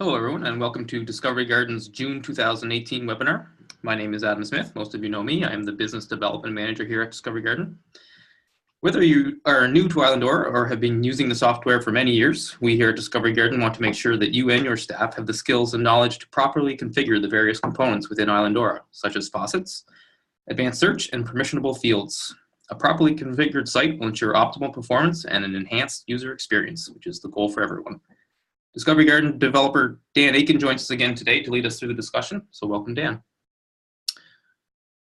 Hello, everyone, and welcome to Discovery Garden's June 2018 webinar. My name is Adam Smith. Most of you know me. I am the Business Development Manager here at Discovery Garden. Whether you are new to Islandora or have been using the software for many years, we here at Discovery Garden want to make sure that you and your staff have the skills and knowledge to properly configure the various components within Islandora, such as facets, advanced search, and permissionable fields. A properly configured site will ensure optimal performance and an enhanced user experience, which is the goal for everyone. Discovery Garden developer Dan Aiken joins us again today to lead us through the discussion. So welcome, Dan.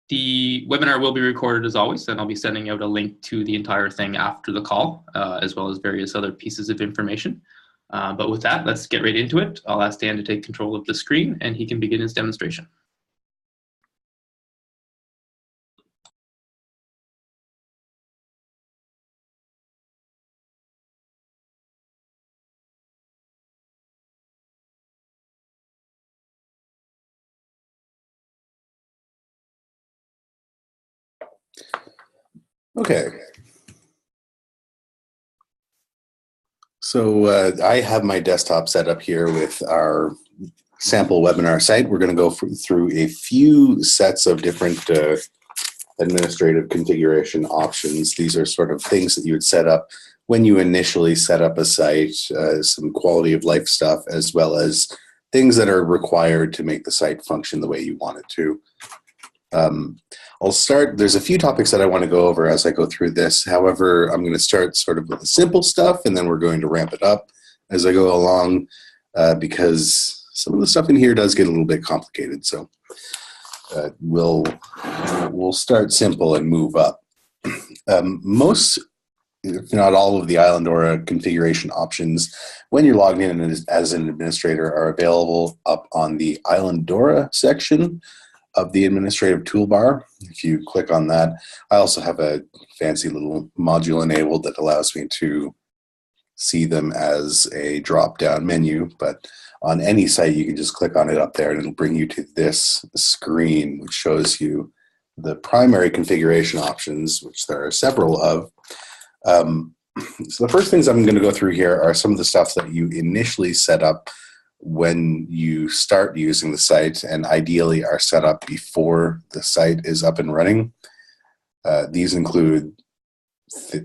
The webinar will be recorded as always, and I'll be sending out a link to the entire thing after the call, as well as various other pieces of information. But with that, let's get right into it. I'll ask Dan to take control of the screen, and he can begin his demonstration. Okay. So I have my desktop set up here with our sample webinar site. We're going to go through a few sets of different administrative configuration options. These are sort of things that you would set up when you initially set up a site, some quality of life stuff, as well as things that are required to make the site function the way you want it to. I'll start, there's a few topics that I want to go over as I go through this. However, I'm going to start sort of with the simple stuff, and then we're going to ramp it up as I go along, because some of the stuff in here does get a little bit complicated. So we'll start simple and move up. Most, if not all, of the Islandora configuration options when you're logged in as an administrator are available up on the Islandora section of the administrative toolbar. If you click on that, I also have a fancy little module enabled that allows me to see them as a drop-down menu, but on any site you can just click on it up there and it'll bring you to this screen, which shows you the primary configuration options, which there are several of. So the first things I'm going to go through here are some of the stuff that you initially set up when you start using the site, and ideally are set up before the site is up and running. These include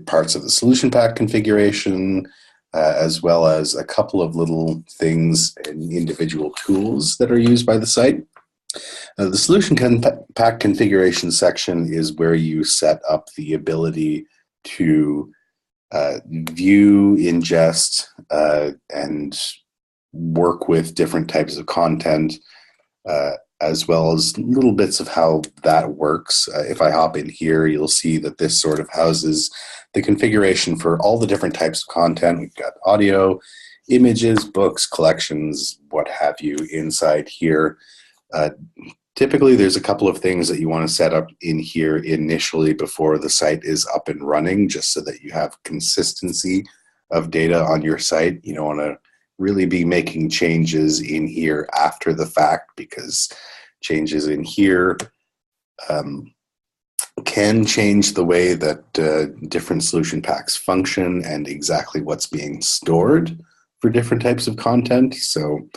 parts of the solution pack configuration, as well as a couple of little things and individual tools that are used by the site. The solution pack configuration section is where you set up the ability to view, ingest, and work with different types of content, as well as little bits of how that works. If I hop in here, you'll see that this sort of houses the configuration for all the different types of content. We've got audio, images, books, collections, what have you inside here. Typically, there's a couple of things that you want to set up in here initially before the site is up and running, just so that you have consistency of data on your site. You don't want to really be making changes in here after the fact, because changes in here can change the way that different solution packs function and exactly what's being stored for different types of content. So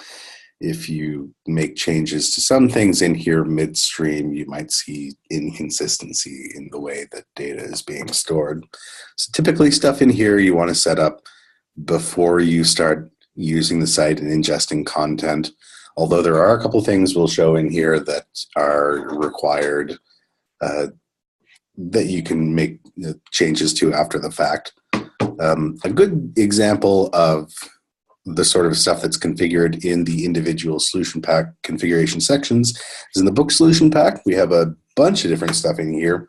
if you make changes to some things in here midstream, you might see inconsistency in the way that data is being stored. So typically stuff in here you want to set up before you start using the site and ingesting content, although there are a couple things we'll show in here that are required that you can make changes to after the fact. A good example of the sort of stuff that's configured in the individual solution pack configuration sections is in the book solution pack. We have a bunch of different stuff in here,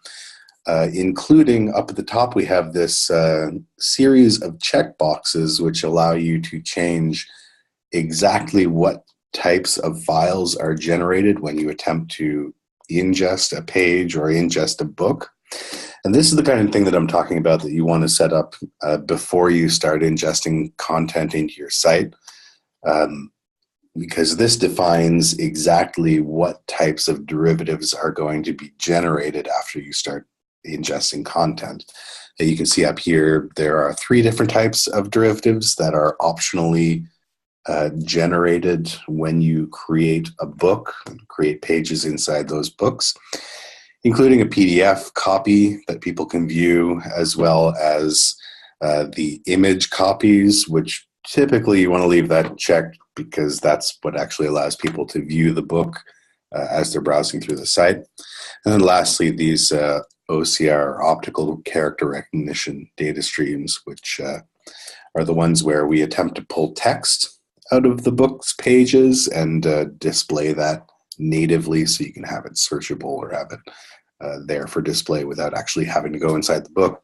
including up at the top we have this series of checkboxes which allow you to change exactly what types of files are generated when you attempt to ingest a page or ingest a book. And this is the kind of thing that I'm talking about that you want to set up before you start ingesting content into your site, because this defines exactly what types of derivatives are going to be generated after you start ingesting content. You can see up here there are 3 different types of derivatives that are optionally generated when you create a book, create pages inside those books, including a PDF copy that people can view, as well as the image copies, which typically you want to leave that checked because that's what actually allows people to view the book as they're browsing through the site. And then lastly, these OCR, optical character recognition data streams, which are the ones where we attempt to pull text out of the book's pages and display that natively so you can have it searchable or have it there for display without actually having to go inside the book.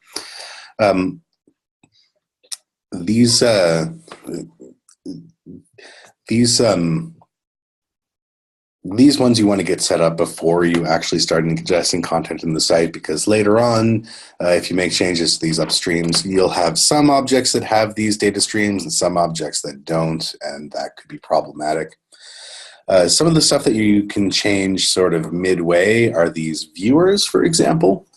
These ones you want to get set up before you actually start ingesting content in the site, because later on, if you make changes to these upstreams, you'll have some objects that have these data streams and some objects that don't, and that could be problematic. Some of the stuff that you can change sort of midway are these viewers, for example.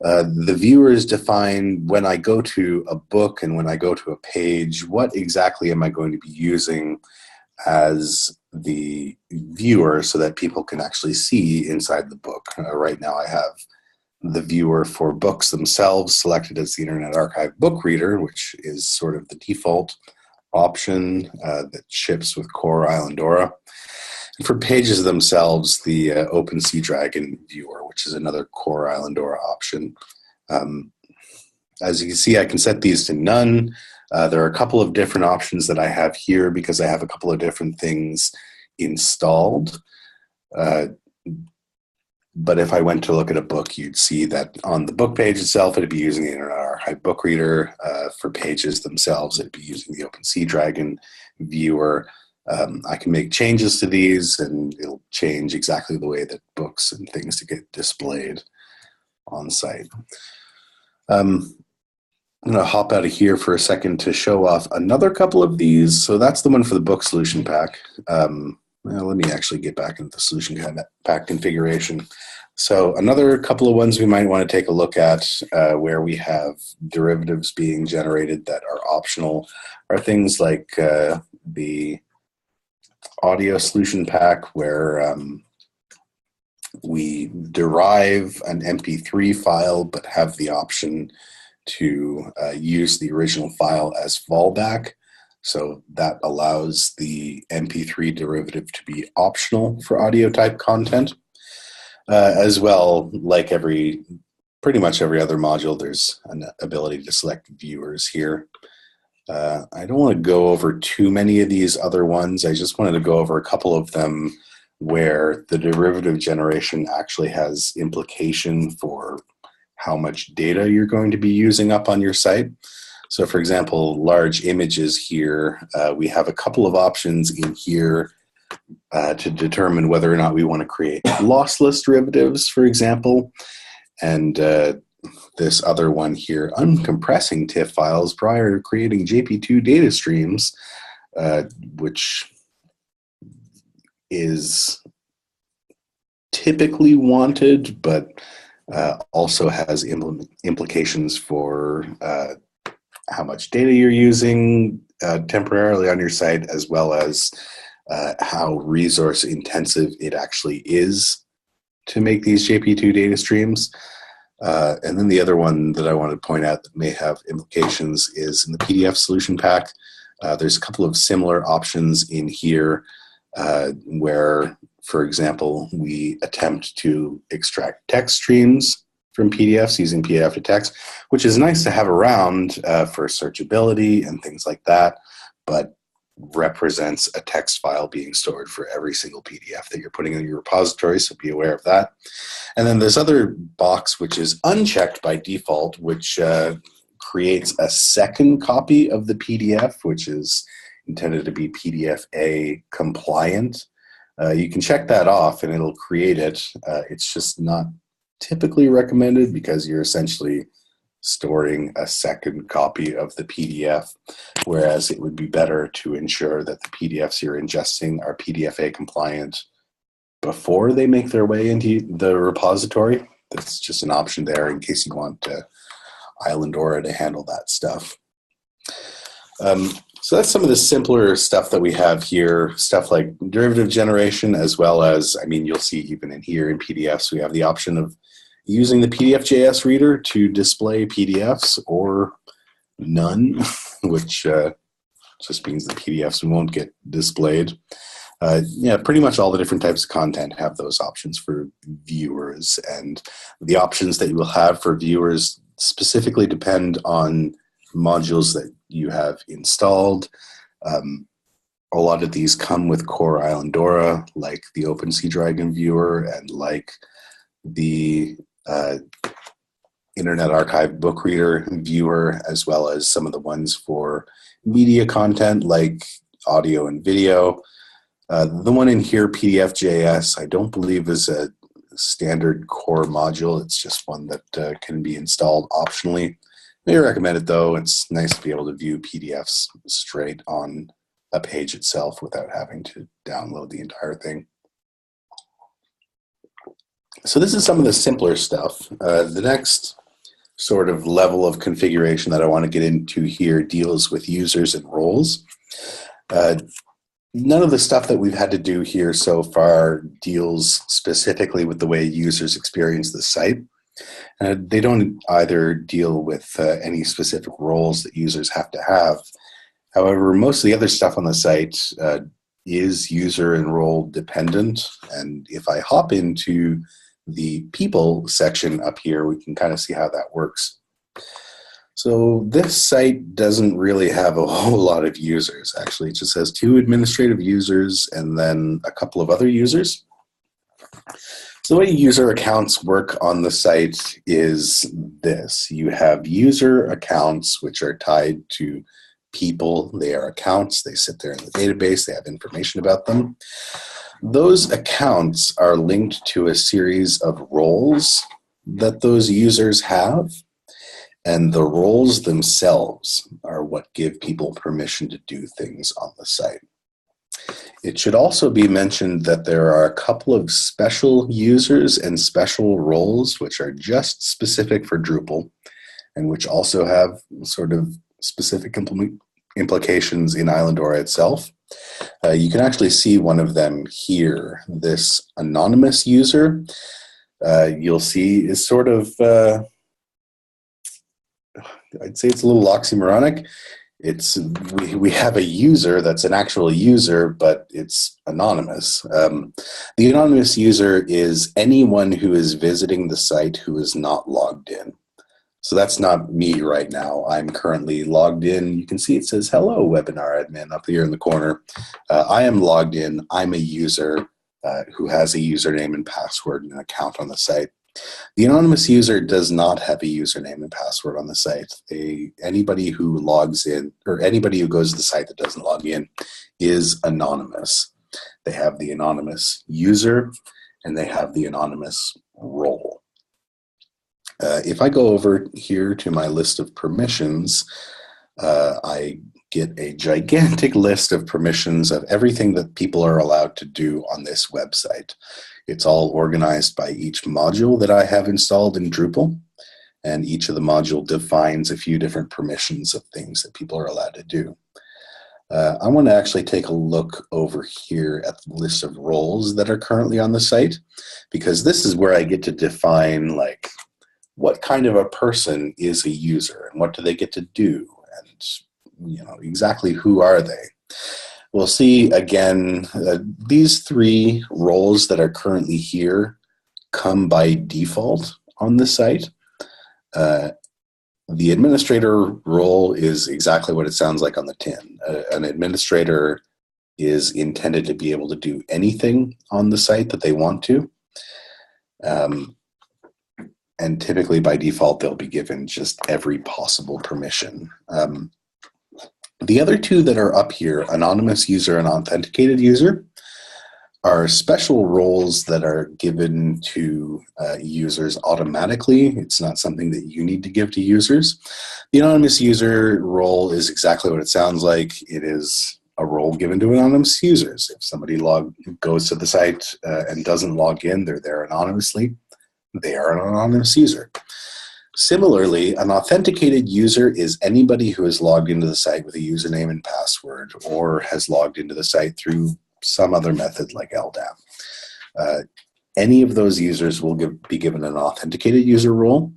The viewers define when I go to a book and when I go to a page, what exactly am I going to be using as the viewer so that people can actually see inside the book. Right now I have the viewer for books themselves selected as the Internet Archive book reader, which is sort of the default option that ships with core Islandora. And for pages themselves, the OpenSeaDragon viewer, which is another core Islandora option. As you can see, I can set these to none. There are a couple of different options that I have here because I have a couple of different things installed. But if I went to look at a book, you'd see that on the book page itself, it'd be using the Internet Archive book reader. For pages themselves, it'd be using the OpenSeaDragon viewer. I can make changes to these and it'll change exactly the way that books and things to get displayed on site. I'm going to hop out of here for a second to show off another couple of these. So that's the one for the book solution pack. Well, let me actually get back into the solution pack configuration. So another couple of ones we might want to take a look at where we have derivatives being generated that are optional are things like the audio solution pack, where we derive an MP3 file but have the option to use the original file as fallback. So that allows the MP3 derivative to be optional for audio type content. As well, like pretty much every other module, there's an ability to select viewers here. I don't want to go over too many of these other ones. I just wanted to go over a couple of them where the derivative generation actually has implication for how much data you're going to be using up on your site. So for example, large images here, we have a couple of options in here to determine whether or not we want to create lossless derivatives, for example. And this other one here, uncompressing TIFF files prior to creating JP2 data streams, which is typically wanted, but also has implications for how much data you're using temporarily on your site, as well as how resource intensive it actually is to make these JP2 data streams. And then the other one that I want to point out that may have implications is in the PDF solution pack. There's a couple of similar options in here where, for example, we attempt to extract text streams from PDFs using PDF to text, which is nice to have around for searchability and things like that, but represents a text file being stored for every single PDF that you're putting in your repository, so be aware of that. And then this other box, which is unchecked by default, which creates a second copy of the PDF, which is intended to be PDF-A compliant. You can check that off and it'll create it. It's just not typically recommended because you're essentially storing a second copy of the PDF, whereas it would be better to ensure that the PDFs you're ingesting are PDF-A compliant before they make their way into the repository. That's just an option there in case you want Islandora to handle that stuff. So that's some of the simpler stuff that we have here, stuff like derivative generation, as well as, I mean, you'll see even in here in PDFs, we have the option of using the PDF.js reader to display PDFs or none, which just means the PDFs won't get displayed. Yeah, pretty much all the different types of content have those options for viewers, and the options that you will have for viewers specifically depend on modules that you have installed. A lot of these come with core Islandora, like the OpenSeaDragon viewer and like the Internet Archive book reader viewer, as well as some of the ones for media content like audio and video. The one in here, PDF.js, I don't believe is a standard core module. It's just one that can be installed optionally. May recommend it though. It's nice to be able to view PDFs straight on a page itself without having to download the entire thing. So this is some of the simpler stuff. The next sort of level of configuration that I want to get into here deals with users and roles. None of the stuff that we've had to do here so far deals specifically with the way users experience the site. They don't either deal with any specific roles that users have to have. However, most of the other stuff on the site is user and role dependent. And if I hop into the people section up here, we can kind of see how that works. So this site doesn't really have a whole lot of users. Actually, it just has 2 administrative users and then a couple of other users. So the way user accounts work on the site is this. You have user accounts which are tied to people. They are accounts. They sit there in the database. They have information about them. Those accounts are linked to a series of roles that those users have. And the roles themselves are what give people permission to do things on the site. It should also be mentioned that there are a couple of special users and special roles which are just specific for Drupal and which also have sort of specific implications in Islandora itself. You can actually see one of them here. This anonymous user, you'll see is sort of I'd say it's a little oxymoronic. We have a user that's an actual user, but it's anonymous. The anonymous user is anyone who is visiting the site who is not logged in. So that's not me right now. I'm currently logged in. You can see it says, hello, webinar admin up here in the corner. I am logged in. I'm a user who has a username and password and an account on the site. The anonymous user does not have a username and password on the site. Anybody who logs in, or anybody who goes to the site that doesn't log in, is anonymous. They have the anonymous user and they have the anonymous role. If I go over here to my list of permissions, I get a gigantic list of permissions of everything that people are allowed to do on this website. It's all organized by each module that I have installed in Drupal, and each of the module defines a few different permissions of things that people are allowed to do. I want to actually take a look over here at the list of roles that are currently on the site, because this is where I get to define like what kind of a person is a user and what do they get to do, and exactly who are they. We'll see again, these 3 roles that are currently here come by default on the site. The administrator role is exactly what it sounds like on the tin. An administrator is intended to be able to do anything on the site that they want to. And typically by default, they'll be given just every possible permission. The other 2 that are up here, anonymous user and authenticated user, are special roles that are given to users automatically. It's not something that you need to give to users. The anonymous user role is exactly what it sounds like. It is a role given to anonymous users. If somebody goes to the site and doesn't log in, they're there anonymously. They are an anonymous user. Similarly, an authenticated user is anybody who has logged into the site with a username and password or has logged into the site through some other method like LDAP. Any of those users will be given an authenticated user role,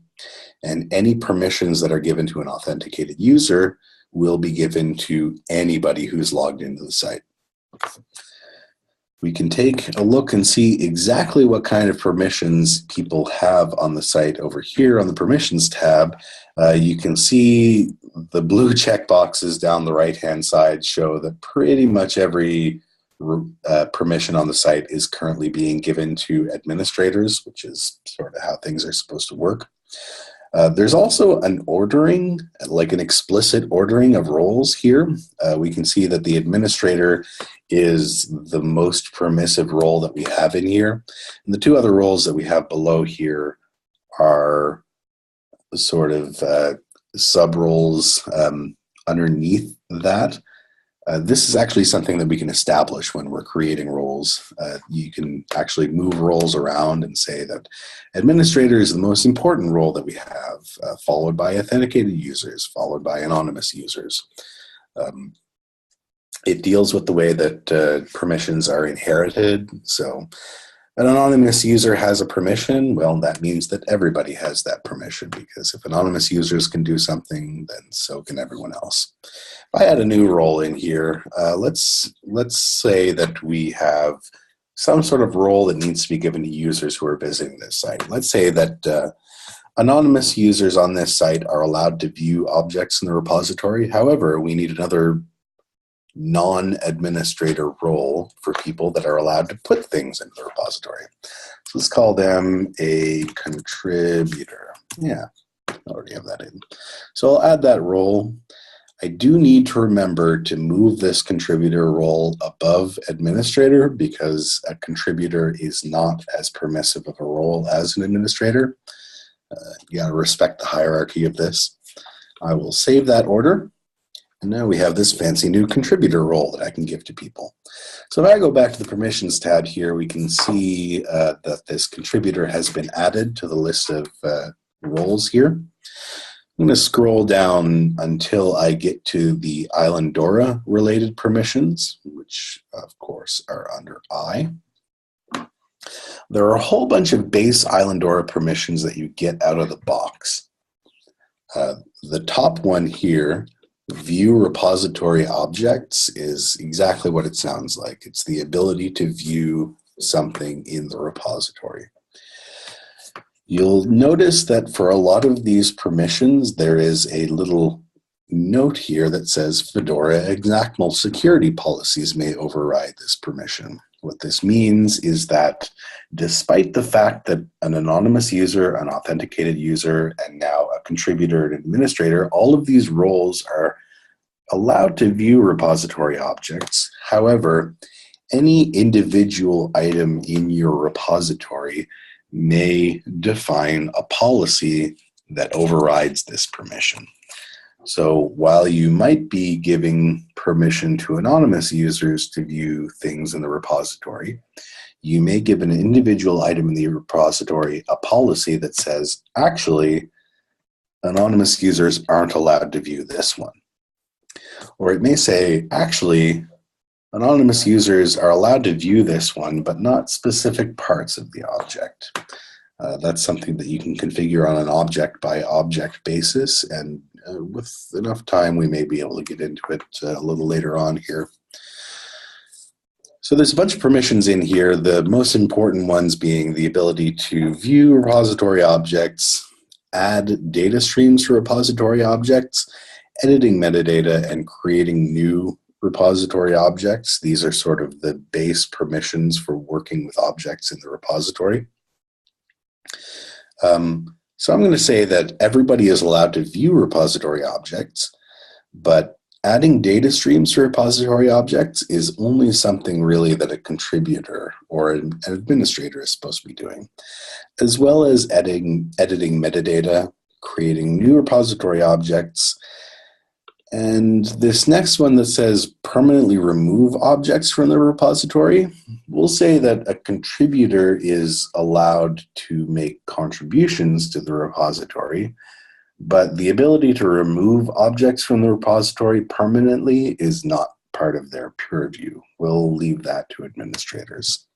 and any permissions that are given to an authenticated user will be given to anybody who's logged into the site. We can take a look and see exactly what kind of permissions people have on the site over here on the permissions tab. You can see the blue checkboxes down the right-hand side show that pretty much every permission on the site is currently being given to administrators, which is sort of how things are supposed to work. There's also an ordering, like an explicit ordering of roles here. We can see that the administrator is the most permissive role that we have in here. And the two other roles that we have below here are sort of sub-roles underneath that. This is actually something that we can establish when we're creating roles. You can actually move roles around and say that administrator is the most important role that we have, followed by authenticated users, followed by anonymous users. It deals with the way that permissions are inherited. So an anonymous user has a permission, well, that means that everybody has that permission, because if anonymous users can do something, then so can everyone else. If I add a new role in here, let's say that we have some sort of role that needs to be given to users who are visiting this site. Let's say that anonymous users on this site are allowed to view objects in the repository. However, we need another non-administrator role for people that are allowed to put things into the repository. So let's call them a contributor. Yeah, I already have that in. So I'll add that role. I do need to remember to move this contributor role above administrator, because a contributor is not as permissive of a role as an administrator. You gotta respect the hierarchy of this. I will save that order. And now we have this fancy new contributor role that I can give to people. So if I go back to the permissions tab here, we can see that this contributor has been added to the list of roles here. I'm going to scroll down until I get to the Islandora related permissions, which of course are under I. There are a whole bunch of base Islandora permissions that you get out of the box. The top one here, view repository objects, is exactly what it sounds like. It's the ability to view something in the repository. You'll notice that for a lot of these permissions, there is a little note here that says Fedora XACTML security policies may override this permission. What this means is that despite the fact that an anonymous user, an authenticated user, and now a contributor and administrator, all of these roles are allowed to view repository objects. However, any individual item in your repository may define a policy that overrides this permission. So while you might be giving permission to anonymous users to view things in the repository, you may give an individual item in the repository a policy that says, actually, anonymous users aren't allowed to view this one. Or it may say, actually, anonymous users are allowed to view this one, but not specific parts of the object. That's something that you can configure on an object-by-object basis, and with enough time, we may be able to get into it a little later on here. So there's a bunch of permissions in here, the most important ones being the ability to view repository objects, add data streams to repository objects, editing metadata, and creating new repository objects. These are sort of the base permissions for working with objects in the repository. So I'm going to say that everybody is allowed to view repository objects, but adding data streams to repository objects is only something really that a contributor or an administrator is supposed to be doing, as well as editing metadata, creating new repository objects, And this next one that says permanently remove objects from the repository, we'll say that a contributor is allowed to make contributions to the repository, but the ability to remove objects from the repository permanently is not part of their purview. We'll leave that to administrators.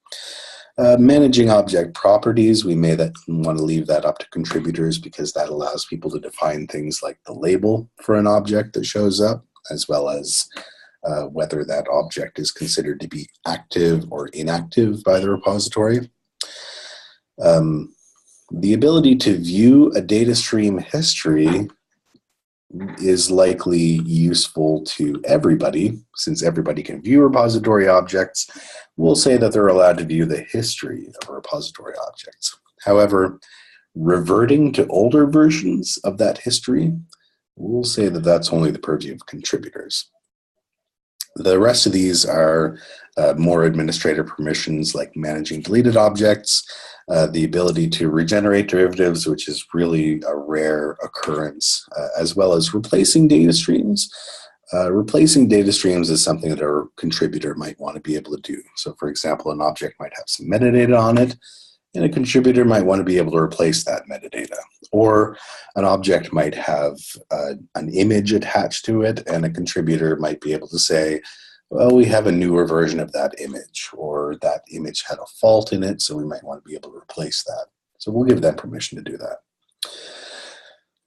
Managing object properties, we may want to leave that up to contributors because that allows people to define things like the label for an object that shows up, as well as whether that object is considered to be active or inactive by the repository. The ability to view a data stream history is likely useful to everybody. Since everybody can view repository objects, we'll say that they're allowed to view the history of repository objects. However, reverting to older versions of that history, we'll say that that's only the purview of contributors. The rest of these are more administrator permissions like managing deleted objects, the ability to regenerate derivatives, which is really a rare occurrence, as well as replacing data streams. Replacing data streams is something that a contributor might want to be able to do. So for example, an object might have some metadata on it, and a contributor might want to be able to replace that metadata. Or an object might have an image attached to it, and a contributor might be able to say, well, we have a newer version of that image, or that image had a fault in it, so we might want to be able to replace that. So we'll give them permission to do that.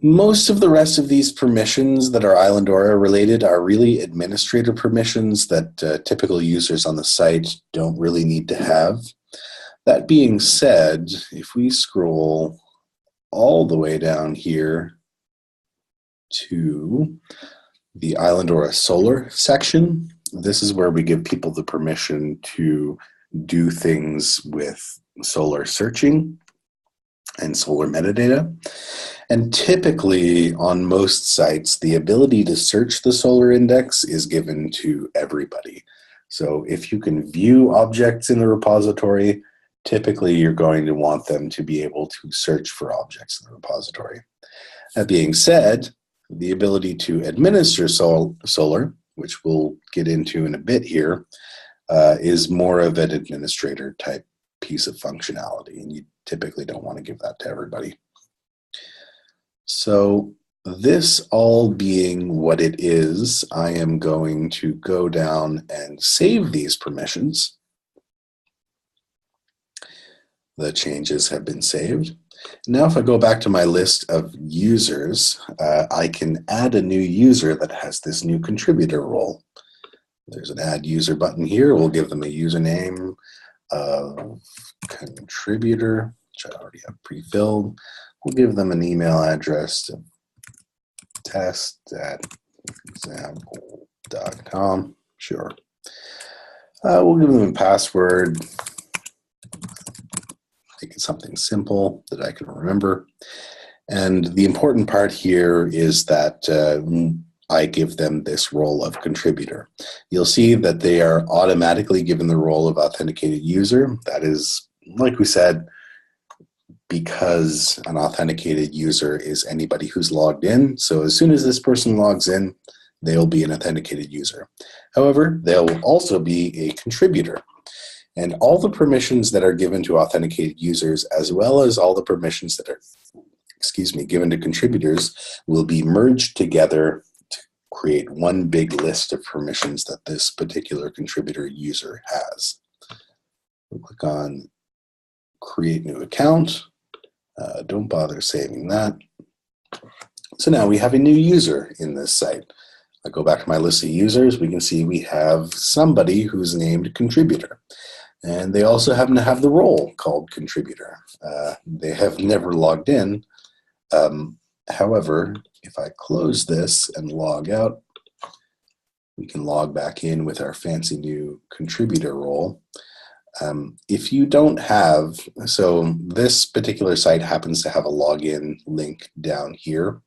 Most of the rest of these permissions that are Islandora related are really administrator permissions that typical users on the site don't really need to have. That being said, if we scroll all the way down here to the Islandora Solar section, this is where we give people the permission to do things with solar searching and solar metadata. And typically on most sites, the ability to search the solar index is given to everybody. So if you can view objects in the repository, typically you're going to want them to be able to search for objects in the repository. That being said, the ability to administer solar, which we'll get into in a bit here, is more of an administrator type piece of functionality, and you typically don't want to give that to everybody. So this all being what it is, I am going to go down and save these permissions. The changes have been saved. Now if I go back to my list of users, I can add a new user that has this new contributor role. There's an add user button here. We'll give them a username of contributor, which I already have pre-filled. We'll give them an email address to test@example.com. Sure. We'll give them a password. Make it something simple that I can remember. And the important part here is that I give them this role of contributor. You'll see that they are automatically given the role of authenticated user. That is, like we said, because an authenticated user is anybody who's logged in. So as soon as this person logs in, they'll be an authenticated user. However, they'll also be a contributor. And all the permissions that are given to authenticated users, as well as all the permissions that are, given to contributors, will be merged together to create one big list of permissions that this particular contributor user has. We'll click on Create New Account. Don't bother saving that. So now we have a new user in this site. I go back to my list of users. We can see we have somebody who's named contributor. And they also happen to have the role called contributor. They have never logged in. However, if I close this and log out, we can log back in with our fancy new contributor role. If you don't have, so this particular site happens to have a login link down here.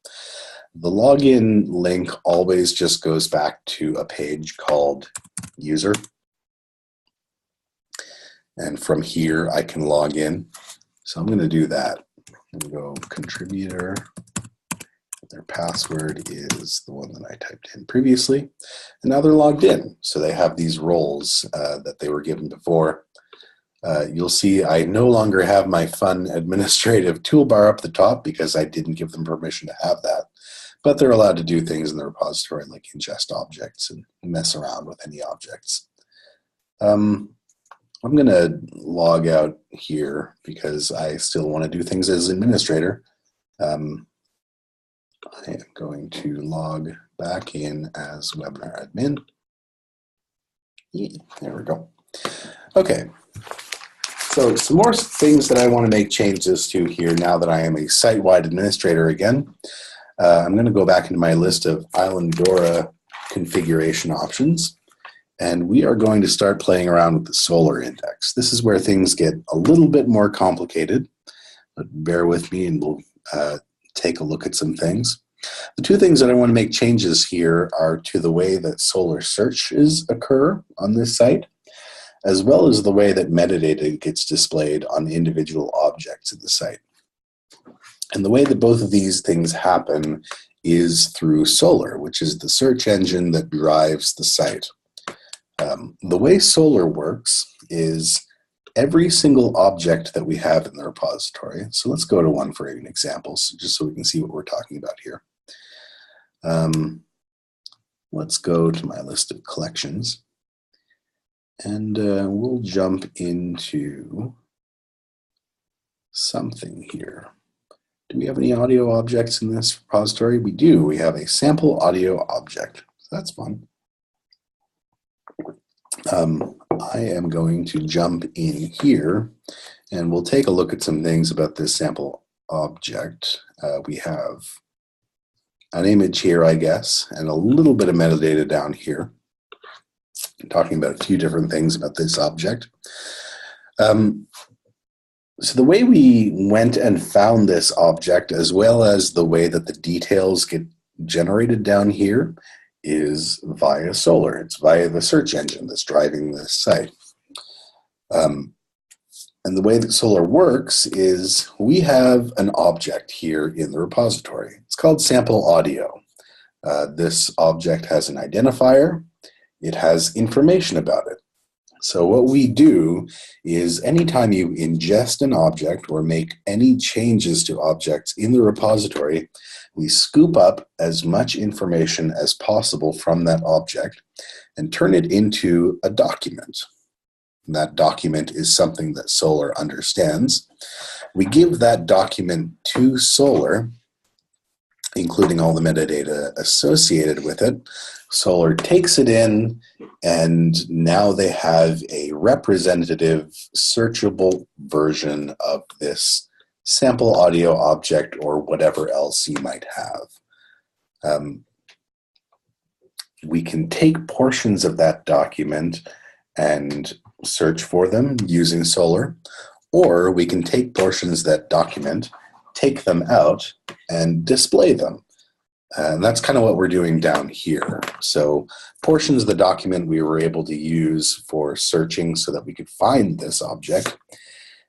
The login link always just goes back to a page called user. And from here, I can log in. So I'm going to do that. I'm going to go contributor Their password is the one that I typed in previously. And now they're logged in. So they have these roles that they were given before. You'll see I no longer have my fun administrative toolbar up the top because I didn't give them permission to have that. But they're allowed to do things in the repository like ingest objects and mess around with any objects. I'm going to log out here because I still want to do things as administrator. I am going to log back in as webinar admin. Yeah, there we go. Okay, so some more things that I want to make changes to here now that I am a site-wide administrator again. I'm going to go back into my list of Islandora configuration options, and we are going to start playing around with the Solar index. This is where things get a little bit more complicated, but bear with me and we'll take a look at some things. The two things that I want to make changes here are to the way that Solar searches occur on this site, as well as the way that metadata gets displayed on the individual objects of the site. And the way that both of these things happen is through Solar, which is the search engine that drives the site. The way Solar works is every single object that we have in the repository. So let's go to one for an example, just so we can see what we're talking about here. Let's go to my list of collections, and we'll jump into something here. Do we have any audio objects in this repository? We do. We have a sample audio object. So that's fun. I am going to jump in here, and we'll take a look at some things about this sample object. We have an image here, I guess, and a little bit of metadata down here. I'm talking about a few different things about this object. So the way we went and found this object, as well as the way that the details get generated down here, is via Solar. It's via the search engine that's driving this site. And the way that Solar works is we have an object here in the repository. It's called sample audio. This object has an identifier. It has information about it. So what we do is anytime you ingest an object or make any changes to objects in the repository, we scoop up as much information as possible from that object and turn it into a document. And that document is something that Solar understands. We give that document to Solar, including all the metadata associated with it. Solar takes it in, and now they have a representative, searchable version of this sample audio object or whatever else you might have. We can take portions of that document and search for them using Solar, or we can take portions of that document, take them out, and display them. And that's kind of what we're doing down here. So portions of the document we were able to use for searching so that we could find this object.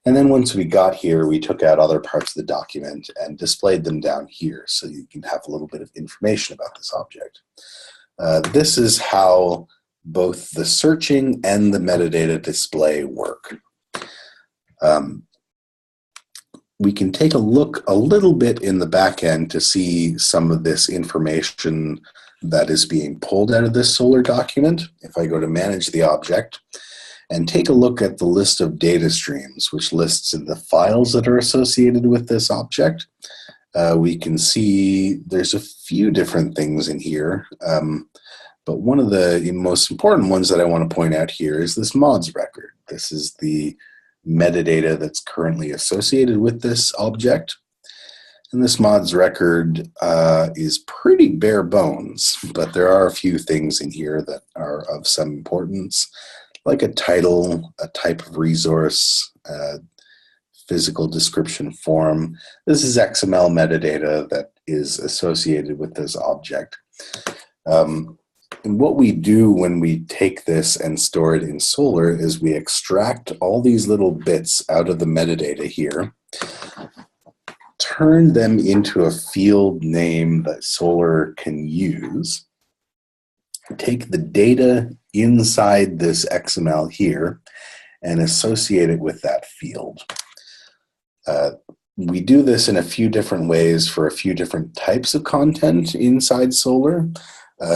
And then once we got here, we took out other parts of the document and displayed them down here so you can have a little bit of information about this object. This is how both the searching and the metadata display work. We can take a look a little bit in the back end to see some of this information that is being pulled out of this Solar document. If I go to manage the object and take a look at the list of data streams, which lists the files that are associated with this object, we can see there's a few different things in here. But one of the most important ones that I want to point out here is this mods record. This is the metadata that's currently associated with this object. And this mods record is pretty bare bones, but there are a few things in here that are of some importance, like a title, a type of resource, physical description form. This is XML metadata that is associated with this object. And what we do when we take this and store it in Solar is we extract all these little bits out of the metadata here, turn them into a field name that Solar can use, take the data inside this XML here and associate it with that field. We do this in a few different ways for a few different types of content inside Solar.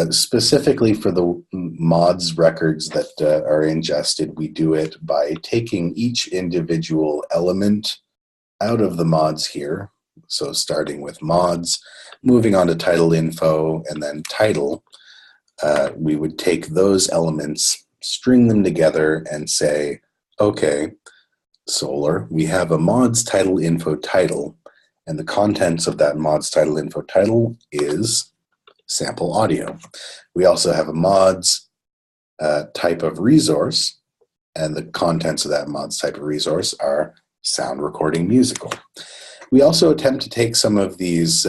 Specifically for the mods records that are ingested, we do it by taking each individual element out of the mods here. So starting with mods, moving on to title info, and then title, we would take those elements, string them together, and say, okay, Solar, we have a mods title info title, and the contents of that mods title info title is sample audio. We also have a mods type of resource, and the contents of that mods type of resource are sound recording musical. We also attempt to take some of these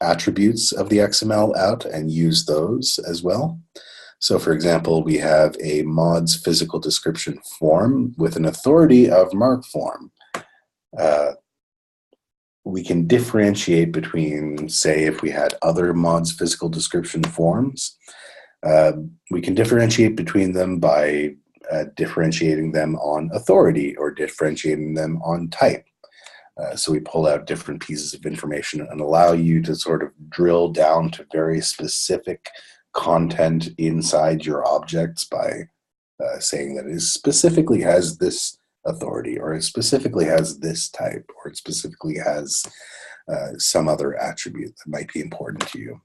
attributes of the XML out and use those as well. So for example, we have a mods physical description form with an authority of mark form. We can differentiate between, say, if we had other mods physical description forms, we can differentiate between them by differentiating them on authority or differentiating them on type. So we pull out different pieces of information and allow you to sort of drill down to very specific content inside your objects by saying that it specifically has this authority, or it specifically has this type, or it specifically has some other attribute that might be important to you.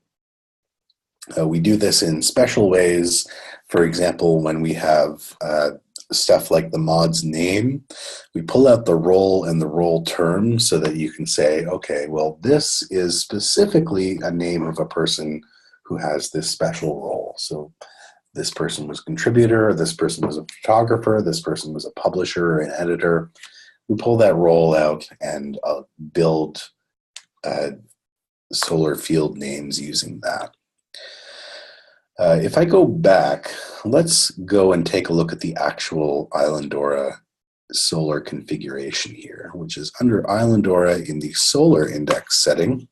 We do this in special ways. For example, when we have stuff like the mod's name, we pull out the role and the role term so that you can say, okay, well, this is specifically a name of a person who has this special role. So this person was a contributor, this person was a photographer, this person was a publisher or an editor. We pull that role out and build Solar field names using that. If I go back, let's go and take a look at the actual Islandora Solar configuration here, which is under Islandora in the Solar index setting.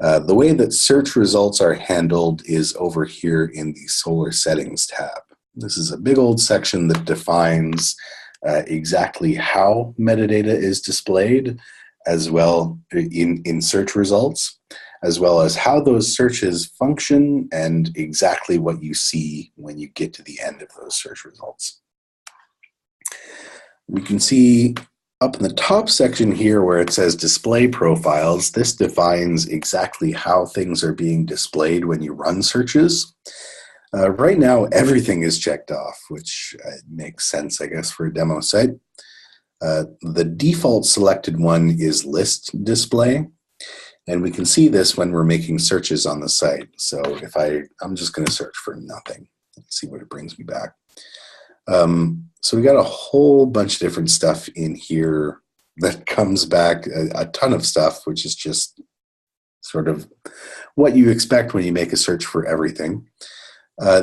The way that search results are handled is over here in the Solar settings tab. This is a big old section that defines exactly how metadata is displayed, as well in search results, as well as how those searches function and exactly what you see when you get to the end of those search results. We can see up in the top section here where it says display profiles, this defines exactly how things are being displayed when you run searches. Right now, everything is checked off, which makes sense, I guess, for a demo site. The default selected one is list display, and we can see this when we're making searches on the site. So if I'm just going to search for nothing, let's see what it brings me back. So we got a whole bunch of different stuff in here that comes back, a ton of stuff, which is just sort of what you expect when you make a search for everything.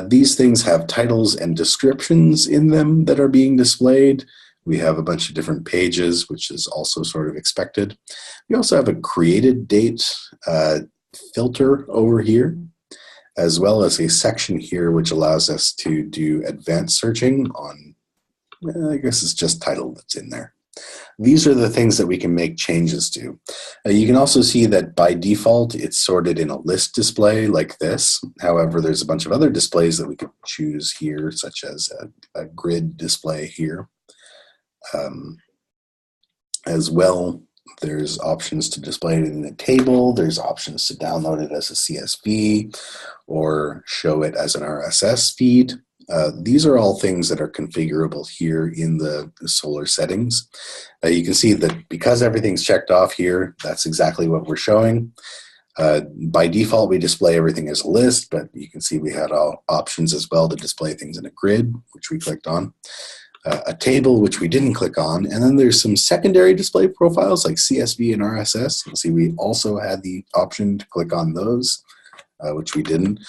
These things have titles and descriptions in them that are being displayed. We have a bunch of different pages, which is also sort of expected. We also have a created date filter over here, as well as a section here which allows us to do advanced searching on, I guess it's just title that's in there. These are the things that we can make changes to. You can also see that by default it's sorted in a list display like this. However, there's a bunch of other displays that we could choose here, such as a grid display here. As well, there's options to display it in a table. There's options to download it as a CSV or show it as an RSS feed. These are all things that are configurable here in the Solar settings. You can see that because everything's checked off here, that's exactly what we're showing. By default, we display everything as a list, but you can see we had all options as well to display things in a grid, which we clicked on. A table, which we didn't click on, and then there's some secondary display profiles like CSV and RSS. You'll see we also had the option to click on those, which we didn't.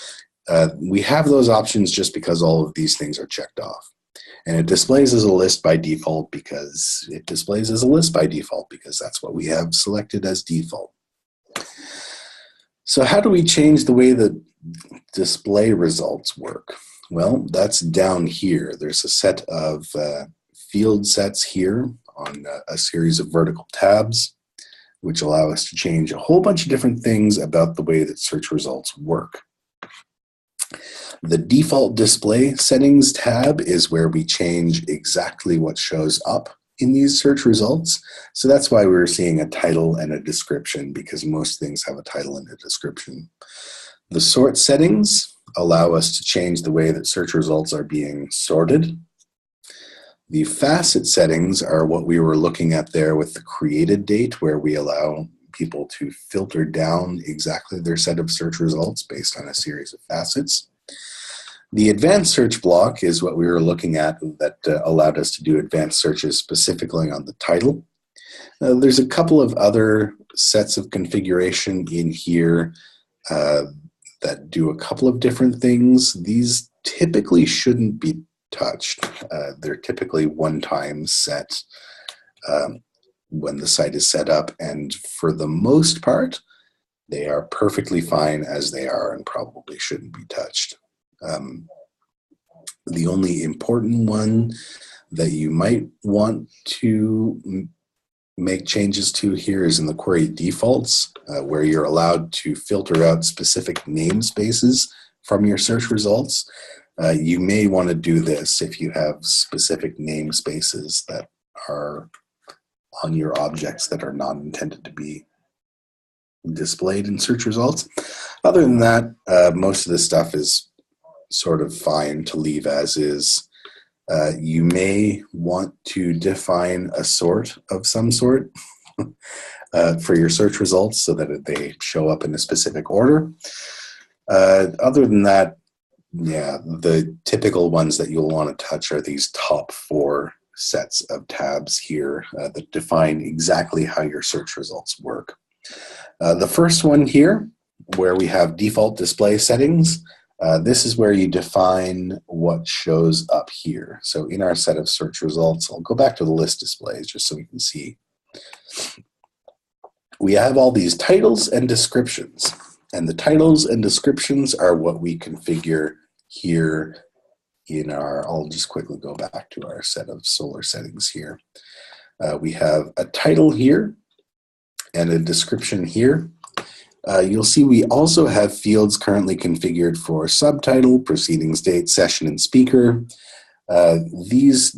We have those options just because all of these things are checked off. And it displays as a list by default because that's what we have selected as default. So how do we change the way that display results work? Well, that's down here. There's a set of field sets here on a series of vertical tabs, which allow us to change a whole bunch of different things about the way that search results work. The default display settings tab is where we change exactly what shows up in these search results. So that's why we're seeing a title and a description, because most things have a title and a description. The sort settings allow us to change the way that search results are being sorted. The facet settings are what we were looking at there with the created date, where we allow people to filter down exactly their set of search results based on a series of facets. The advanced search block is what we were looking at that allowed us to do advanced searches specifically on the title. There's a couple of other sets of configuration in here that do a couple of different things. These typically shouldn't be touched. They're typically one-time set when the site is set up, and for the most part, they are perfectly fine as they are and probably shouldn't be touched. The only important one that you might want to make changes to here is in the query defaults, where you're allowed to filter out specific namespaces from your search results. You may want to do this if you have specific namespaces that are on your objects that are not intended to be displayed in search results. Other than that, most of this stuff is sort of fine to leave as is. You may want to define a sort of some sort for your search results so that they show up in a specific order. Other than that, yeah, the typical ones that you'll want to touch are these top 4 sets of tabs here that define exactly how your search results work. The first one here, where we have default display settings, this is where you define what shows up here. So in our set of search results, I'll go back to the list displays just so we can see. We have all these titles and descriptions, and the titles and descriptions are what we configure here in our, I'll just quickly go back to our set of solar settings here. We have a title here and a description here. You'll see we also have fields currently configured for subtitle, proceedings date, session, and speaker. These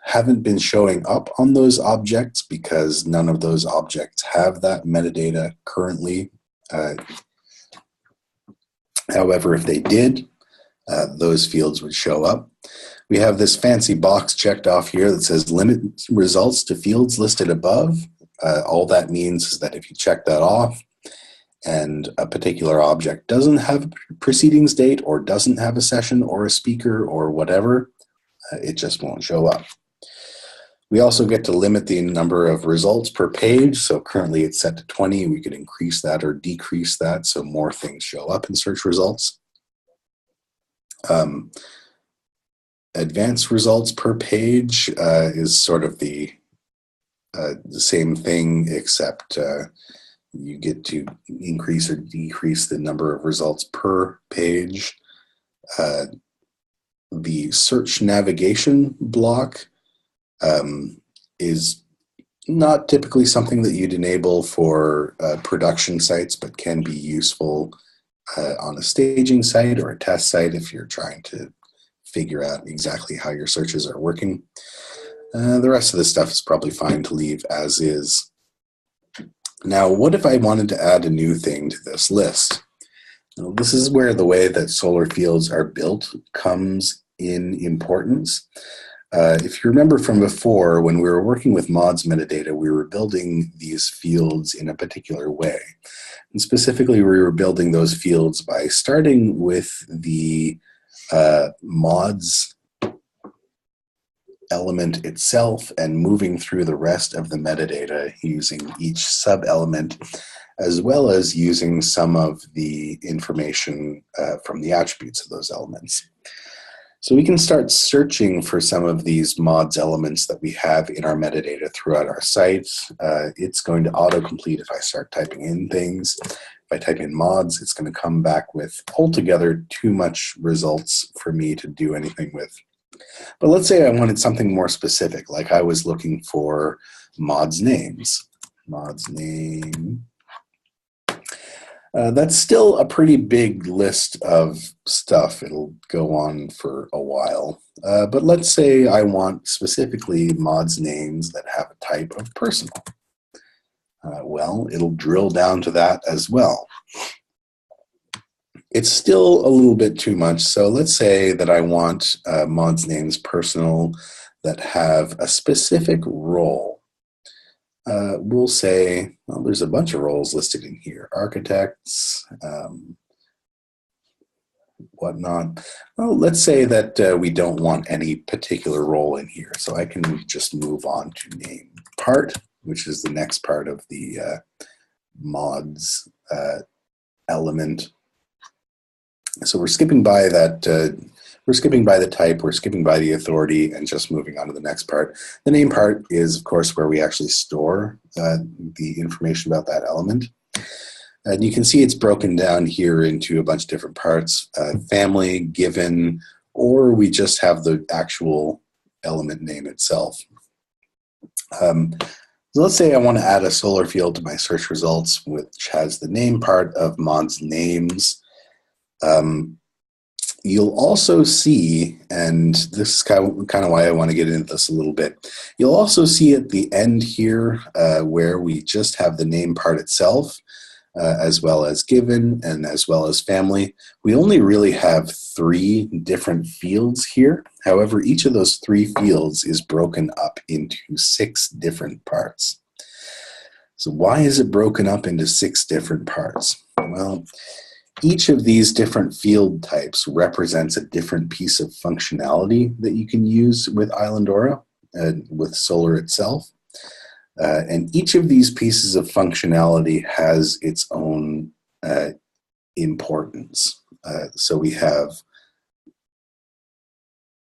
haven't been showing up on those objects because none of those objects have that metadata currently. However, if they did, those fields would show up. We have this fancy box checked off here that says limit results to fields listed above. All that means is that if you check that off and a particular object doesn't have a proceedings date or doesn't have a session or a speaker or whatever, it just won't show up. We also get to limit the number of results per page. So currently it's set to 20. We could increase that or decrease that so more things show up in search results. Advanced results per page is sort of the same thing, except you get to increase or decrease the number of results per page. The search navigation block is not typically something that you'd enable for production sites, but can be useful on a staging site or a test site if you're trying to figure out exactly how your searches are working. The rest of this stuff is probably fine to leave as is. Now, what if I wanted to add a new thing to this list? Now, this is where the way that solar fields are built comes in importance. If you remember from before, when we were working with mods metadata, we were building these fields in a particular way. And specifically, we were building those fields by starting with the mods element itself and moving through the rest of the metadata using each sub-element, as well as using some of the information from the attributes of those elements. So we can start searching for some of these mods elements that we have in our metadata throughout our site. It's going to autocomplete if I start typing in things. If I type in mods, it's going to come back with altogether too much results for me to do anything with. But let's say I wanted something more specific, like I was looking for mods names. Mods name. That's still a pretty big list of stuff. It'll go on for a while. But let's say I want specifically mods names that have a type of personal. Well, it'll drill down to that as well. It's still a little bit too much. So let's say that I want mods names personal that have a specific role. We'll say, well, there's a bunch of roles listed in here. Architects, whatnot. Well, let's say that we don't want any particular role in here. So I can just move on to name part, which is the next part of the mods element. So we're skipping by that. We're skipping by the type, we're skipping by the authority, and just moving on to the next part. The name part is, of course, where we actually store the information about that element. And you can see it's broken down here into a bunch of different parts, family, given, or we just have the actual element name itself. So let's say I want to add a Solr field to my search results, which has the name part of mods names. You'll also see, and this is kind of why I want to get into this a little bit, you'll also see at the end here where we just have the name part itself, as well as given and as well as family. We only really have 3 different fields here. However, each of those 3 fields is broken up into 6 different parts. So why is it broken up into 6 different parts? Well, each of these different field types represents a different piece of functionality that you can use with Islandora, with Solr itself. And each of these pieces of functionality has its own importance. So we have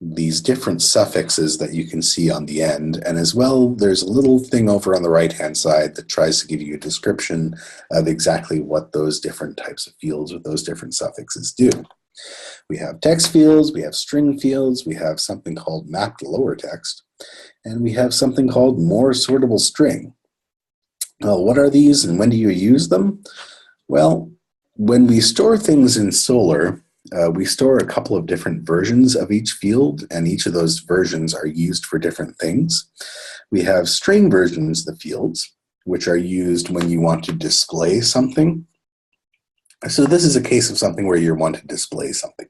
these different suffixes that you can see on the end, and as well there's a little thing over on the right hand side that tries to give you a description of exactly what those different types of fields with those different suffixes do. We have text fields, we have string fields, we have something called mapped lower text, and we have something called more sortable string. Well, what are these and when do you use them? Well, when we store things in Solr, we store a couple of different versions of each field, and each of those versions are used for different things. We have string versions of the fields, which are used when you want to display something. So this is a case of something where you want to display something.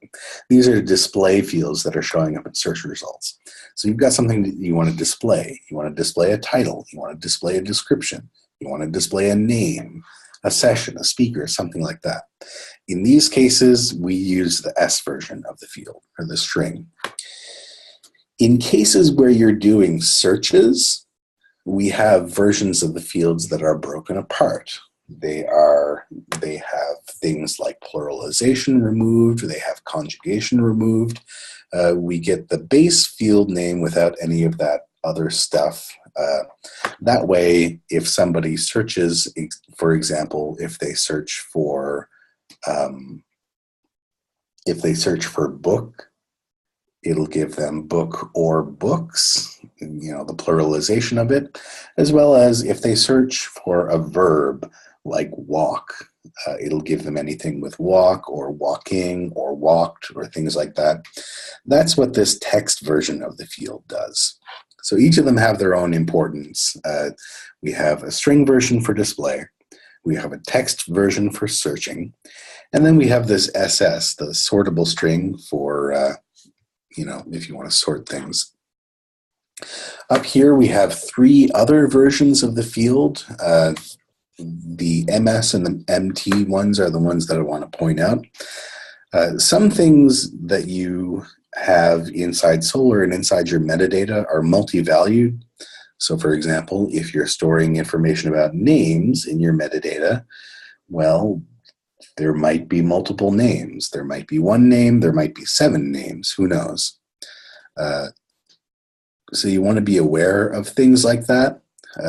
These are display fields that are showing up in search results. So you've got something that you want to display. You want to display a title. You want to display a description. You want to display a name, a session, a speaker, something like that. In these cases, we use the S version of the field, or the string. In cases where you're doing searches, we have versions of the fields that are broken apart. They have things like pluralization removed, they have conjugation removed. We get the base field name without any of that other stuff. That way, if somebody searches, for example, if they search for book, it'll give them book or books, you know, the pluralization of it, as well as if they search for a verb like walk, it'll give them anything with walk or walking or walked or things like that. That's what this text version of the field does. So each of them have their own importance. We have a string version for display. We have a text version for searching. And then we have this SS, the sortable string for, if you want to sort things. Up here we have 3 other versions of the field. The MS and the MT ones are the ones that I want to point out. Some things that you have inside Solr and inside your metadata are multi-valued. So for example, if you're storing information about names in your metadata, well, There might be multiple names. There might be one name. There might be 7 names. Who knows? So you want to be aware of things like that.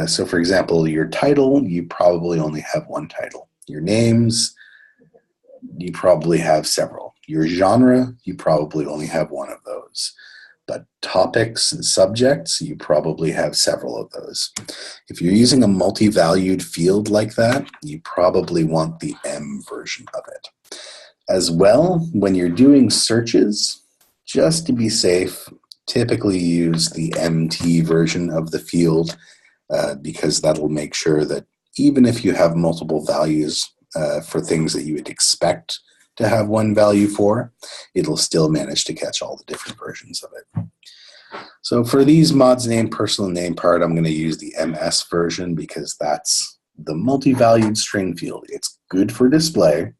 So for example, your title, you probably only have one title. Your names, you probably have several. Your genre, you probably only have one of those. But topics and subjects, you probably have several of those. If you're using a multi-valued field like that, you probably want the M version of it. As well, when you're doing searches, just to be safe, typically use the MT version of the field because that'll make sure that even if you have multiple values for things that you would expect to have one value for, it'll still manage to catch all the different versions of it. So for these mods name, personal name part, I'm going to use the MS version because that's the multi-valued string field. It's good for display,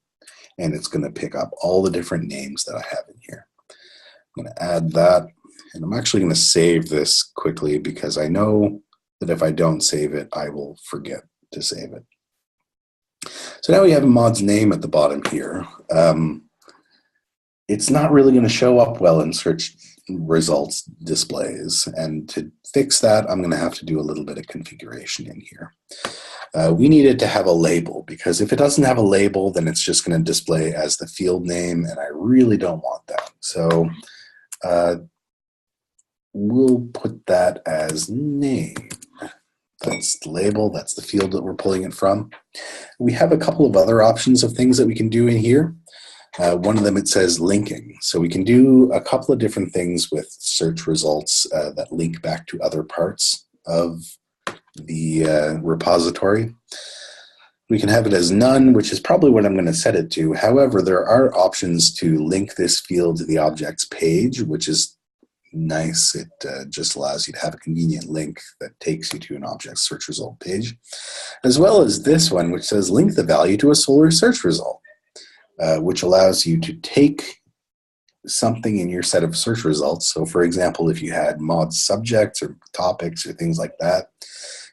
and it's going to pick up all the different names that I have in here. I'm going to add that, and I'm actually going to save this quickly because I know that if I don't save it, I will forget to save it. So now we have a mod's name at the bottom here. It's not really going to show up well in search results displays. And to fix that, I'm going to have to do a little bit of configuration in here. We need it to have a label because if it doesn't have a label, then it's just going to display as the field name, and I really don't want that. So we'll put that as name. That's the label, that's the field that we're pulling it from. We have a couple of other options of things that we can do in here. One of them, it says linking. So we can do a couple of different things with search results that link back to other parts of the repository. We can have it as none, which is probably what I'm going to set it to. However, there are options to link this field to the object's page, which is nice. It just allows you to have a convenient link that takes you to an object search result page, as well as this one, which says link the value to a Solr search result, which allows you to take something in your set of search results. So for example, if you had mod subjects or topics or things like that,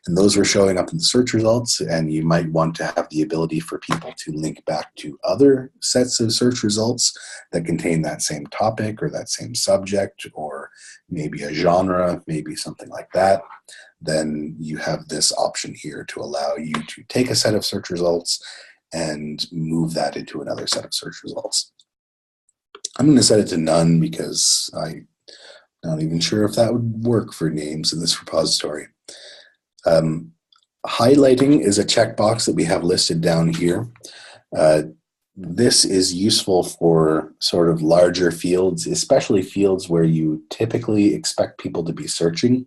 and those were showing up in the search results, and you might want to have the ability for people to link back to other sets of search results that contain that same topic or that same subject, or maybe a genre, maybe something like that, then you have this option here to allow you to take a set of search results and move that into another set of search results. I'm going to set it to none because I'm not even sure if that would work for names in this repository. Highlighting is a checkbox that we have listed down here. This is useful for sort of larger fields, especially fields where you typically expect people to be searching.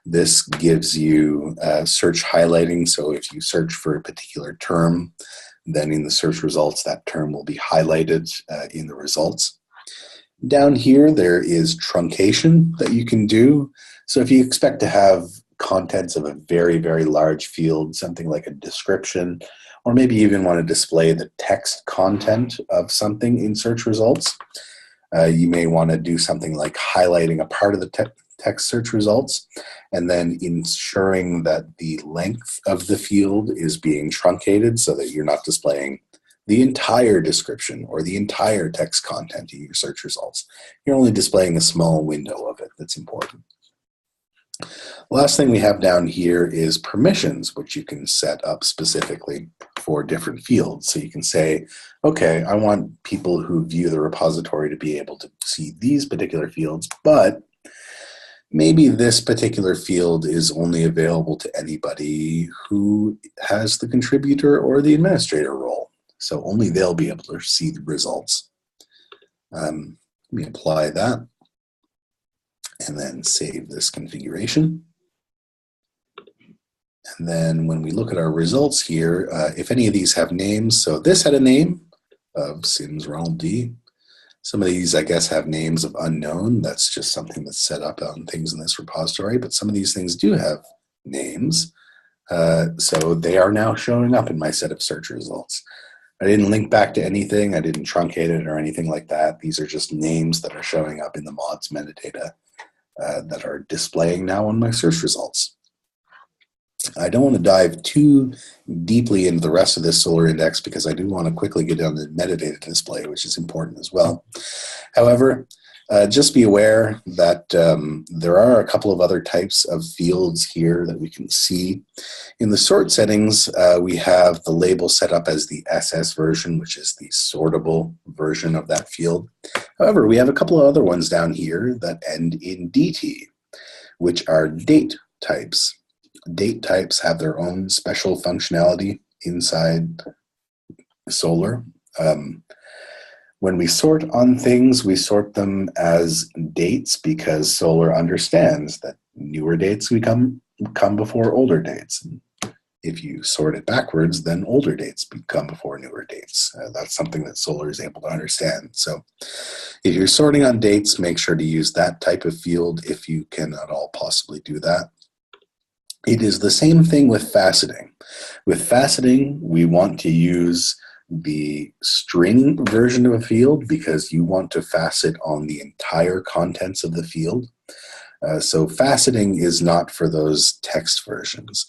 This gives you search highlighting. So if you search for a particular term, then in the search results, that term will be highlighted in the results. Down here, there is truncation that you can do. So if you expect to have contents of a very, very large field, something like a description, or maybe even want to display the text content of something in search results, you may want to do something like highlighting a part of the text search results and then ensuring that the length of the field is being truncated so that you're not displaying the entire description or the entire text content in your search results. You're only displaying a small window of it that's important. Last thing we have down here is permissions, which you can set up specifically for different fields. So you can say, okay, I want people who view the repository to be able to see these particular fields, but maybe this particular field is only available to anybody who has the contributor or the administrator role. So only they'll be able to see the results. Let me apply that and then save this configuration. And then when we look at our results here, if any of these have names, so this had a name of Sims Ronald D. Some of these, I guess, have names of unknown. That's just something that's set up on things in this repository, but some of these things do have names. So they are now showing up in my set of search results. I didn't link back to anything. I didn't truncate it or anything like that. These are just names that are showing up in the mods metadata that are displaying now on my search results. I don't want to dive too deeply into the rest of this Solar index because I do want to quickly get down to the metadata display, which is important as well. However, just be aware that there are a couple of other types of fields here that we can see. In the sort settings, we have the label set up as the SS version, which is the sortable version of that field. However, we have a couple of other ones down here that end in DT, which are date types. Date types have their own special functionality inside Solar. When we sort on things, we sort them as dates because Solar understands that newer dates come before older dates. If you sort it backwards, then older dates come before newer dates. That's something that Solar is able to understand. So if you're sorting on dates, make sure to use that type of field if you can at all possibly do that. It is the same thing with faceting. With faceting, we want to use the string version of a field because you want to facet on the entire contents of the field. So faceting is not for those text versions.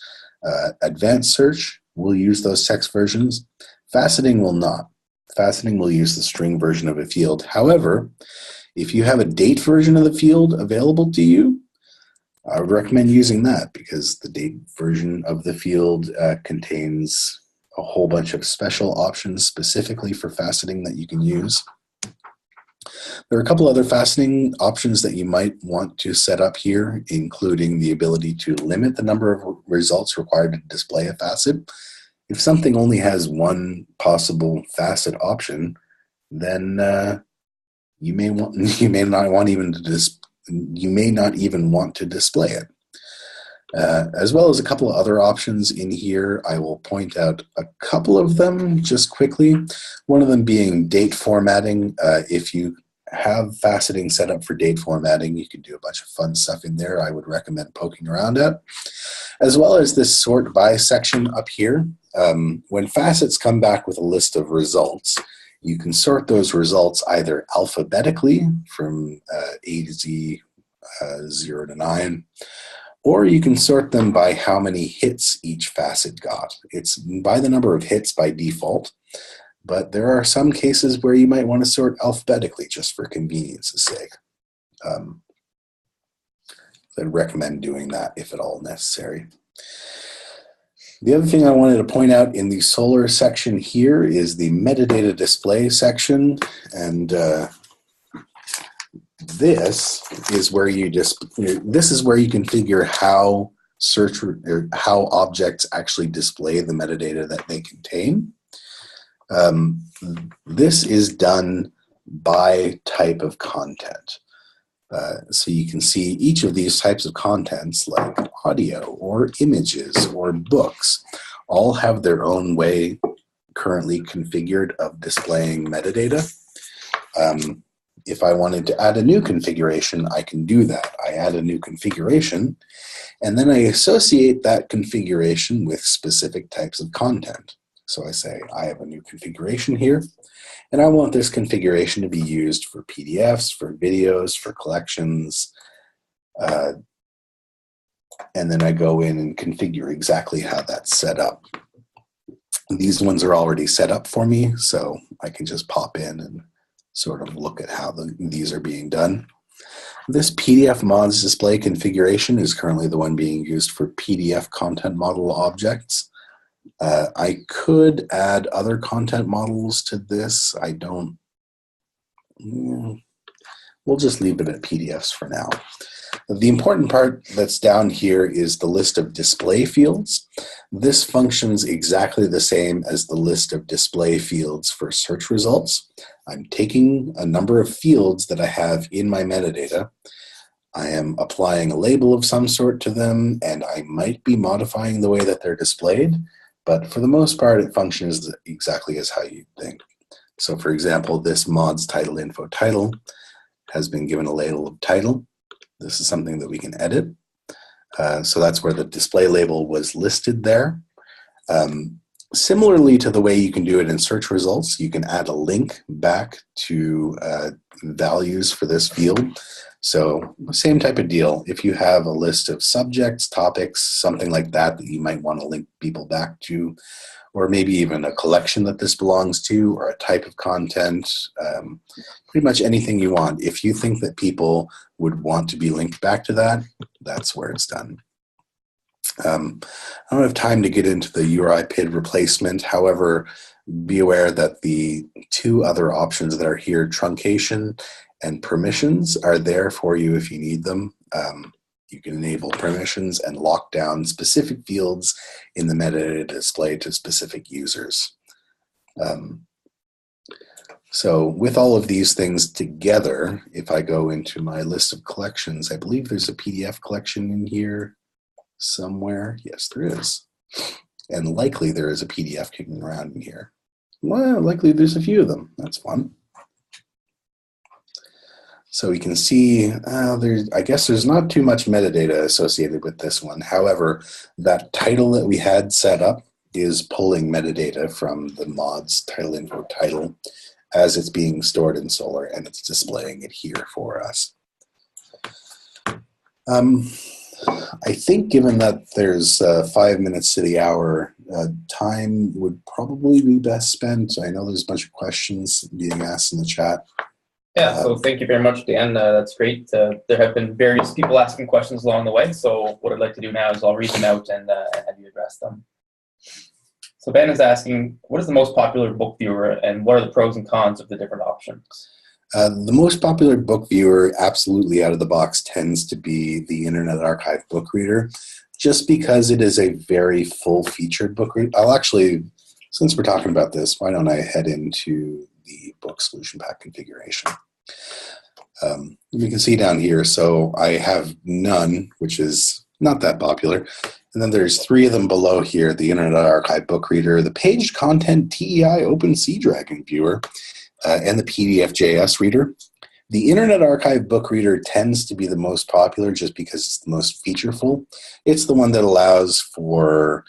Advanced search will use those text versions. Faceting will not. Faceting will use the string version of a field. However, if you have a date version of the field available to you, I would recommend using that because the date version of the field contains a whole bunch of special options specifically for faceting that you can use. There are a couple other faceting options that you might want to set up here, including the ability to limit the number of results required to display a facet. If something only has one possible facet option, then you may not even want to display it. As well as a couple of other options in here. I will point out a couple of them just quickly. One of them being date formatting. If you have faceting set up for date formatting, you can do a bunch of fun stuff in there I would recommend poking around at. As well as this sort by section up here. When facets come back with a list of results, you can sort those results either alphabetically from A to Z, 0 to 9, or you can sort them by how many hits each facet got. It's by the number of hits by default, but there are some cases where you might want to sort alphabetically just for convenience's sake. I'd recommend doing that if at all necessary. The other thing I wanted to point out in the Solar section here is the metadata display section, and this is where you configure how how objects actually display the metadata that they contain. This is done by type of content. So you can see each of these types of contents, like audio or images or books, all have their own way currently configured of displaying metadata. If I wanted to add a new configuration, I can do that. I add a new configuration, and then I associate that configuration with specific types of content. So I say, I have a new configuration here, and I want this configuration to be used for PDFs, for videos, for collections, and then I go in and configure exactly how that's set up. These ones are already set up for me, so I can just pop in and sort of look at how these are being done. This PDF mods display configuration is currently the one being used for PDF content model objects. I could add other content models to this. We'll just leave it at PDFs for now. The important part that's down here is the list of display fields. This functions exactly the same as the list of display fields for search results. I'm taking a number of fields that I have in my metadata. I am applying a label of some sort to them, and I might be modifying the way that they're displayed, but for the most part, it functions exactly as how you'd think. So for example, this mod's title info title has been given a label of title. This is something that we can edit. So that's where the display label was listed there. Similarly to the way you can do it in search results, you can add a link back to values for this field. So same type of deal. If you have a list of subjects, topics, something like that that you might want to link people back to, or maybe even a collection that this belongs to, or a type of content, pretty much anything you want. If you think that people would want to be linked back to that, that's where it's done. I don't have time to get into the URI PID replacement. However, be aware that the two other options that are here, truncation and permissions, are there for you if you need them. You can enable permissions and lock down specific fields in the metadata display to specific users. So with all of these things together, if I go into my list of collections, I believe there's a PDF collection in here somewhere. Yes, there is. And likely there is a PDF kicking around in here. Well, likely there's a few of them. That's fun. So we can see, I guess there's not too much metadata associated with this one. However, that title that we had set up is pulling metadata from the mod's title info title as it's being stored in Solr, and it's displaying it here for us. I think given that there's 5 minutes to the hour, time would probably be best spent. I know there's a bunch of questions being asked in the chat. Yeah, so thank you very much, Dan. That's great. There have been various people asking questions along the way, so what I'd like to do now is I'll read them out and have you address them. So Ben is asking, what is the most popular book viewer and what are the pros and cons of the different options? The most popular book viewer, absolutely out of the box, tends to be the Internet Archive book reader, just because it is a very full-featured book reader. I'll actually, since we're talking about this, why don't I head into the book solution pack configuration. You can see down here, so I have none, which is not that popular. And then there's 3 of them below here, the Internet Archive book reader, the paged content TEI Open Sea Dragon viewer, and the PDF.js reader. The Internet Archive book reader tends to be the most popular just because it's the most featureful. It's the one that allows for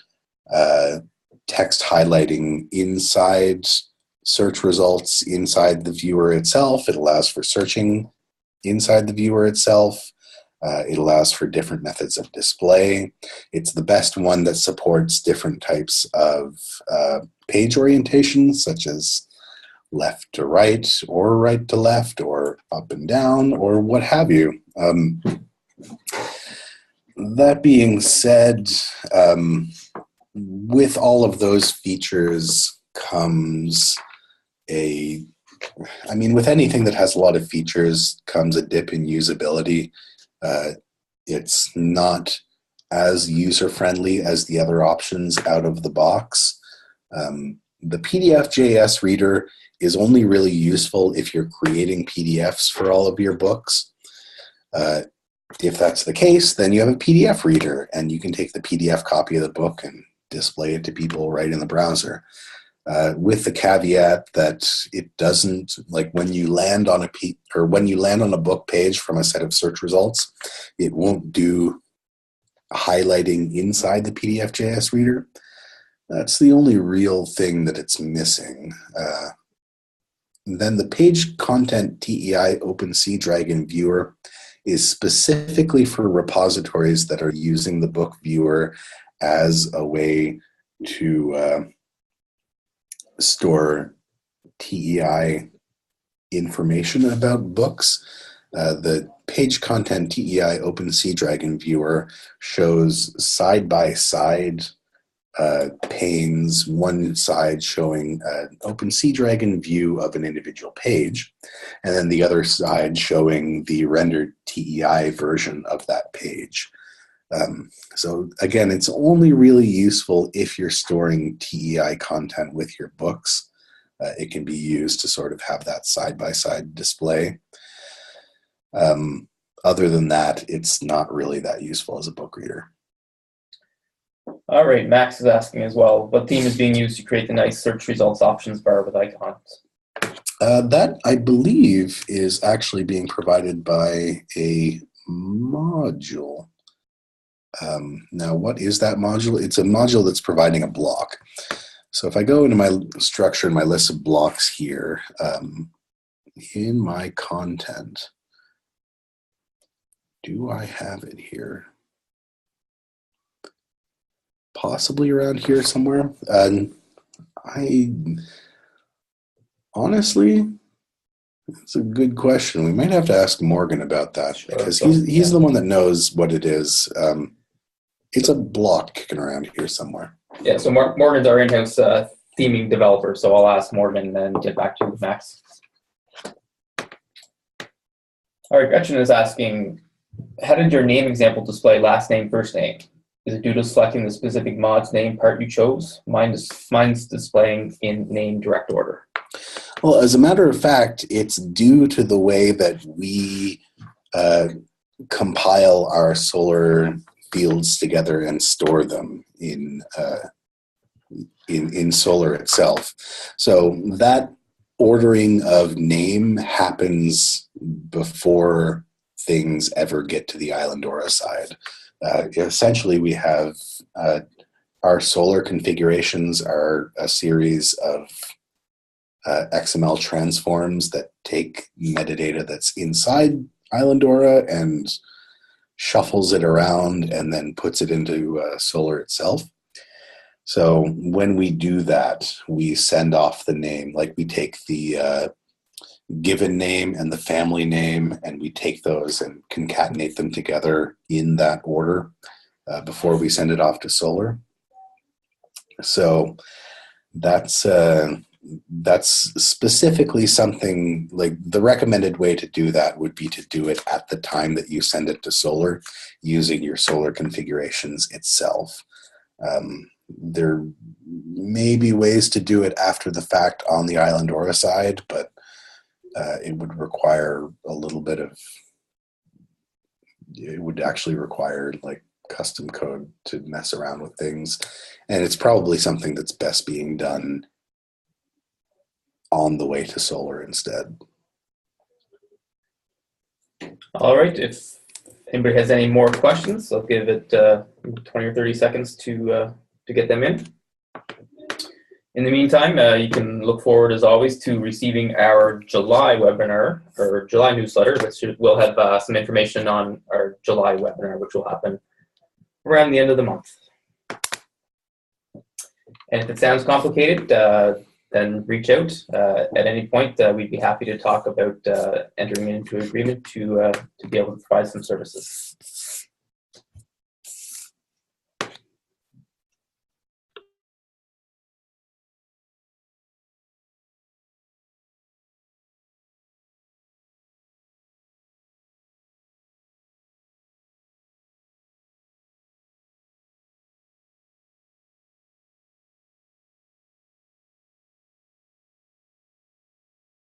text highlighting inside search results inside the viewer itself. It allows for searching inside the viewer itself. It allows for different methods of display. It's the best one that supports different types of page orientation, such as left to right, or right to left, or up and down, or what have you. That being said, with all of those features comes with anything that has a lot of features comes a dip in usability. It's not as user-friendly as the other options out of the box. The PDF.js reader is only really useful if you're creating PDFs for all of your books. If that's the case, then you have a PDF reader, and you can take the PDF copy of the book and display it to people right in the browser. With the caveat that it doesn't, like when you land on a book page from a set of search results, it won't do highlighting inside the PDF.js reader. That's the only real thing that it's missing. Then the page content TEI Open Sea Dragon viewer is specifically for repositories that are using the book viewer as a way to store TEI information about books. The page content TEI Open Sea Dragon viewer shows side-by-side panes, one side showing an Open Sea Dragon view of an individual page, and then the other side showing the rendered TEI version of that page. So again, it's only really useful if you're storing TEI content with your books. It can be used to sort of have that side-by-side display. Other than that, it's not really that useful as a book reader. All right, Max is asking as well, what theme is being used to create the nice search results options bar with icons? That, I believe, is actually being provided by a module. Now, what is that module? It's a module that's providing a block. So if I go into my structure and my list of blocks here, in my content. Do I have it here? Possibly around here somewhere. I honestly, it's a good question. We might have to ask Morgan about that, because he's the one that knows what it is. It's a block kicking around here somewhere. Yeah, so Morgan's our in-house theming developer, so I'll ask Morgan and get back to you, Max. All right, Gretchen is asking, how did your name example display last name, first name? Is it due to selecting the specific mod's name part you chose? Mine's displaying in name direct order. Well, as a matter of fact, it's due to the way that we compile our Solar fields together and store them in Solar itself. So that ordering of name happens before things ever get to the Islandora side. Essentially, we have our Solar configurations are a series of XML transforms that take metadata that's inside Islandora and shuffles it around and then puts it into Solar itself. So when we do that, we send off the name, like we take the given name and the family name, and we take those and concatenate them together in that order before we send it off to Solar. So that's specifically something, like the recommended way to do that would be to do it at the time that you send it to Solar using your Solar configurations itself. There may be ways to do it after the fact on the Islandora side, but it would require a little bit of, it would actually require like custom code to mess around with things. And it's probably something that's best being done on the way to Solar instead. All right, if anybody has any more questions, I'll give it 20 or 30 seconds to get them in. In the meantime, you can look forward, as always, to receiving our July webinar, or July newsletter, which will have some information on our July webinar, which will happen around the end of the month. And if it sounds complicated, then reach out at any point. We'd be happy to talk about entering into an agreement to be able to provide some services.